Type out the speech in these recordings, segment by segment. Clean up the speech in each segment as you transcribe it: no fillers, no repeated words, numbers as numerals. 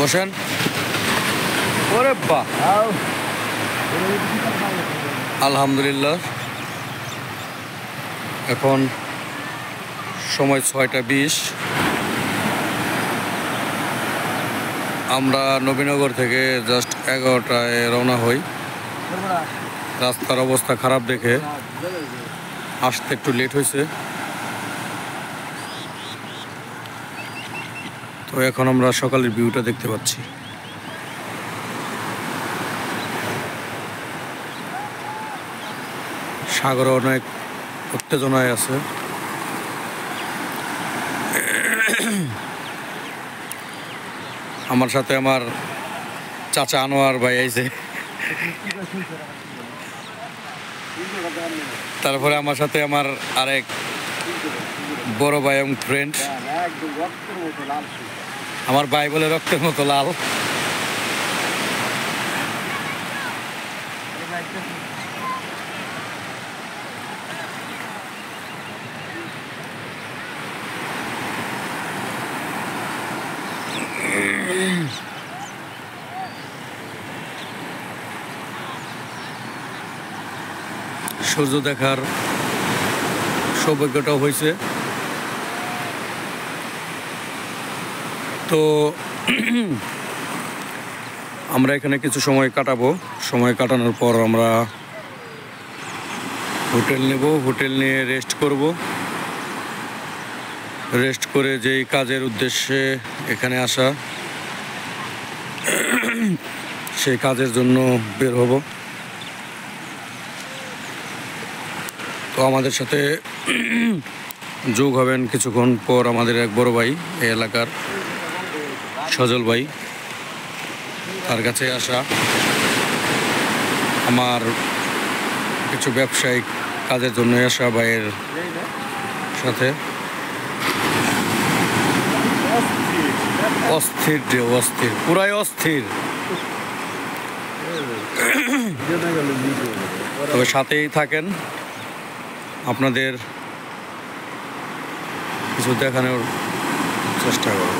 বসেন। ওরে বাহ, আলহামদুলিল্লাহ। এখন সময় 6টা 20। আমরা নবীনগর থেকে জাস্ট 11টায় রওনা হই। রাস্তার অবস্থা খারাপ দেখে আসতে একটু লেট হয়েছে। তো এখন আমরা সকালের ভিউটা দেখতে পাচ্ছি। সাগরে অনেক উত্তেজনায় আছে। আমার সাথে আমার চাচা আনোয়ার ভাই আইছে, তারপরে আমার সাথে আমার আরেক বড় ভাই এবং ফ্রেন্ড। আমার ভাই বলে রক্তের মতো লাল। সূর্য দেখার সৌভাগ্যটাও হয়েছে। তো আমরা এখানে কিছু সময় কাটাবো। সময় কাটানোর পর আমরা হোটেল নেব। হোটেল নিয়ে রেস্ট করব। রেস্ট করে যেই কাজের উদ্দেশ্যে এখানে আসা, সেই কাজের জন্য বের হব। তো আমাদের সাথে যোগ হবেন কিছুক্ষণ পর আমাদের এক বড় ভাই, এই এলাকার সজল ভাই। তার কাছে আসা, আমার কিছু ব্যবসায়িক কাজের জন্য আসা ভাইয়ের সাথে। অস্থির রে অস্থির, পুরাই অস্থির। তবে সাথেই থাকেন, আপনাদের কিছু দেখানোর চেষ্টা করব।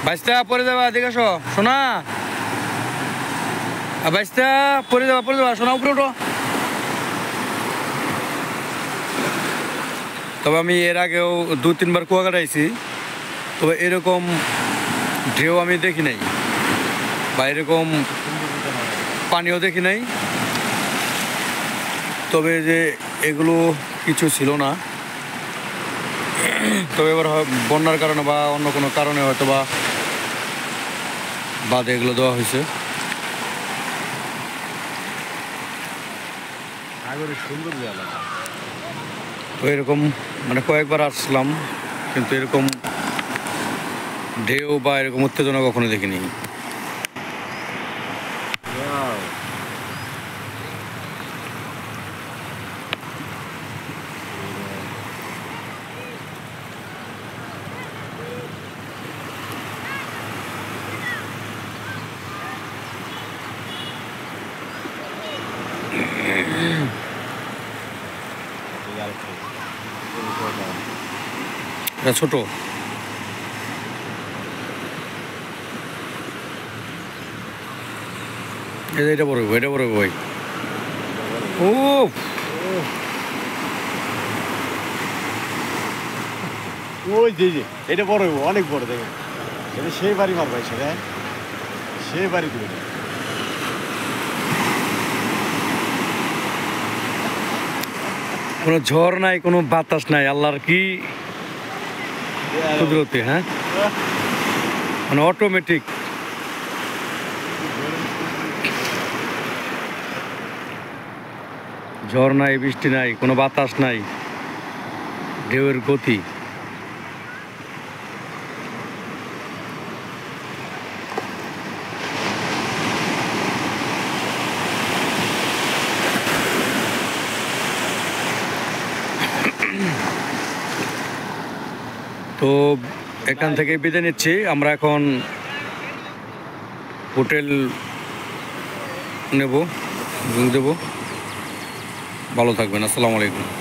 বাইশটা পরে যাবা, এদিকে আসো শোনা। বাইশটা পরে যাবা শোনা, উপরে উঠো। তবে আমি এর আগেও 2-3 বার কুয়াকাটা আইছি, তবে এরকম ঢেউ আমি দেখি নাই, বা এরকম পানিও দেখি নাই। তবে যে এগুলো কিছু ছিল না। তবে এবার বন্যার কারণে বা অন্য কোনো কারণে হয়তো বা বাদে এগুলো দেওয়া হয়েছে। তো এরকম মানে কয়েকবার আসলাম, কিন্তু এরকম ঢেউ বা এরকম উত্তেজনা কখনো দেখিনি। এটা ছোট, এটা বড়, এটা বড় ভাই। ও ওই যে এটা বড়, অনেক বড়। দেখেন এটা সেই বাড়ি মার ভাই, সেটা সেই বাড়ি করে। কোনো ঝড় নাই, কোনো বাতাস নাই, আল্লাহর কি কুদরতি। হ্যাঁ, মানে অটোমেটিক। ঝড় নাই, বৃষ্টি নাই, কোনো বাতাস নাই, ঢেউয়ের গতি। তো এখান থেকে বিদায় নিচ্ছি। আমরা এখন হোটেল নেব এবং দেবো। ভালো থাকবেন। আসসালামু আলাইকুম।